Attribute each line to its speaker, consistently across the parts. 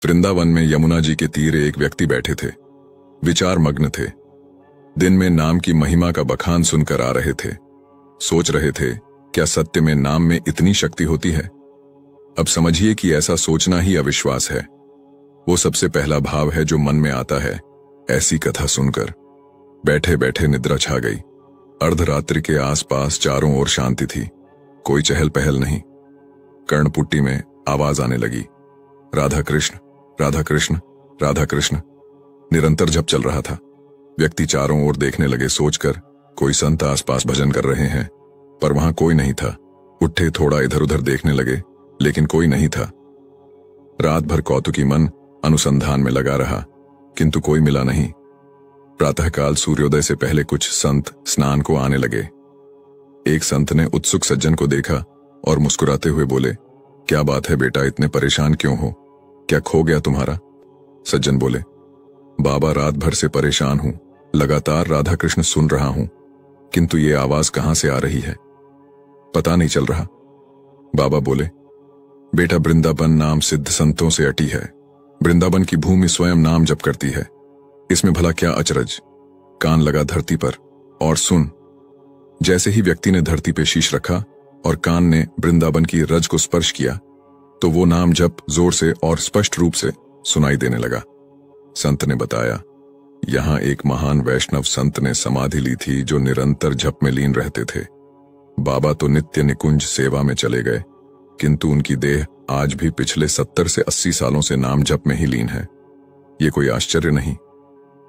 Speaker 1: वृंदावन में यमुना जी के तीर एक व्यक्ति बैठे थे। विचार मग्न थे। दिन में नाम की महिमा का बखान सुनकर आ रहे थे। सोच रहे थे, क्या सत्य में नाम में इतनी शक्ति होती है? अब समझिए कि ऐसा सोचना ही अविश्वास है। वो सबसे पहला भाव है जो मन में आता है ऐसी कथा सुनकर। बैठे बैठे निद्रा छा गई। अर्धरात्रि के आसपास चारों ओर शांति थी। कोई चहल पहल नहीं। कर्णपुट्टी में आवाज आने लगी, राधा कृष्ण राधा कृष्ण राधा कृष्ण। निरंतर जप चल रहा था। व्यक्ति चारों ओर देखने लगे, सोचकर कोई संत आसपास भजन कर रहे हैं, पर वहां कोई नहीं था। उठे, थोड़ा इधर उधर देखने लगे, लेकिन कोई नहीं था। रात भर कौतुकी मन अनुसंधान में लगा रहा, किंतु कोई मिला नहीं। प्रातःकाल सूर्योदय से पहले कुछ संत स्नान को आने लगे। एक संत ने उत्सुक सज्जन को देखा और मुस्कुराते हुए बोले, क्या बात है बेटा, इतने परेशान क्यों हो? क्या खो गया तुम्हारा? सज्जन बोले, बाबा रात भर से परेशान हूं, लगातार राधा कृष्ण सुन रहा हूं, किंतु ये आवाज कहां से आ रही है पता नहीं चल रहा। बाबा बोले, बेटा वृंदावन नाम सिद्ध संतों से अटी है। वृंदावन की भूमि स्वयं नाम जप करती है, इसमें भला क्या अचरज? कान लगा धरती पर और सुन। जैसे ही व्यक्ति ने धरती पे शीश रखा और कान ने वृंदावन की रज को स्पर्श किया, तो वो नाम जप जोर से और स्पष्ट रूप से सुनाई देने लगा। संत ने बताया, यहां एक महान वैष्णव संत ने समाधि ली थी जो निरंतर जप में लीन रहते थे। बाबा तो नित्य निकुंज सेवा में चले गए, किंतु उनकी देह आज भी पिछले 70 से 80 सालों से नाम जप में ही लीन है। ये कोई आश्चर्य नहीं।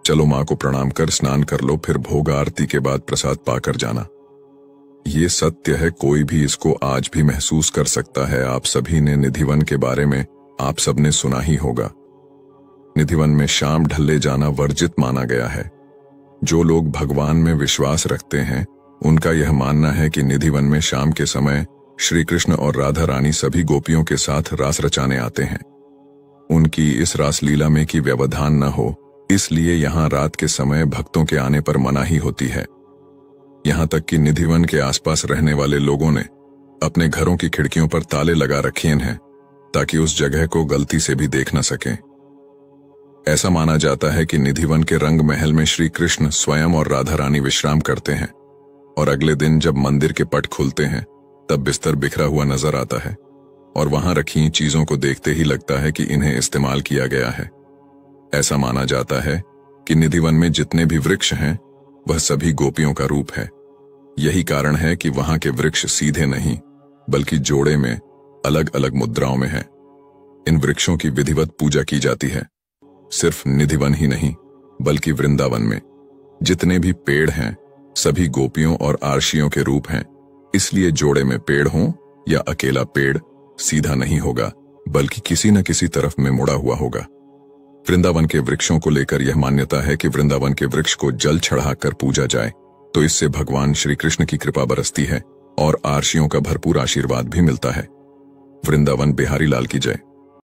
Speaker 1: चलो मां को प्रणाम कर स्नान कर लो, फिर भोग आरती के बाद प्रसाद पाकर जाना। ये सत्य है, कोई भी इसको आज भी महसूस कर सकता है। आप सभी ने निधिवन के बारे में आप सबने सुना ही होगा। निधिवन में शाम ढलने जाना वर्जित माना गया है। जो लोग भगवान में विश्वास रखते हैं, उनका यह मानना है कि निधिवन में शाम के समय श्री कृष्ण और राधा रानी सभी गोपियों के साथ रास रचाने आते हैं। उनकी इस रास लीला में कि व्यवधान न हो, इसलिए यहाँ रात के समय भक्तों के आने पर मनाही होती है। यहाँ तक कि निधिवन के आसपास रहने वाले लोगों ने अपने घरों की खिड़कियों पर ताले लगा रखे हैं, ताकि उस जगह को गलती से भी देख न सकें। ऐसा माना जाता है कि निधिवन के रंग महल में श्री कृष्ण स्वयं और राधा रानी विश्राम करते हैं, और अगले दिन जब मंदिर के पट खुलते हैं तब बिस्तर बिखरा हुआ नजर आता है, और वहां रखी चीजों को देखते ही लगता है कि इन्हें इस्तेमाल किया गया है। ऐसा माना जाता है कि निधिवन में जितने भी वृक्ष हैं, वह सभी गोपियों का रूप है। यही कारण है कि वहां के वृक्ष सीधे नहीं, बल्कि जोड़े में अलग अलग मुद्राओं में हैं। इन वृक्षों की विधिवत पूजा की जाती है। सिर्फ निधिवन ही नहीं, बल्कि वृंदावन में जितने भी पेड़ हैं, सभी गोपियों और आर्शियों के रूप हैं। इसलिए जोड़े में पेड़ हो या अकेला पेड़ सीधा नहीं होगा, बल्कि किसी न किसी तरफ में मुड़ा हुआ होगा। वृंदावन के वृक्षों को लेकर यह मान्यता है कि वृंदावन के वृक्ष को जल चढ़ाकर पूजा जाए तो इससे भगवान श्री कृष्ण की कृपा बरसती है और आर्शियों का भरपूर आशीर्वाद भी मिलता है। वृंदावन बिहारी लाल की जय।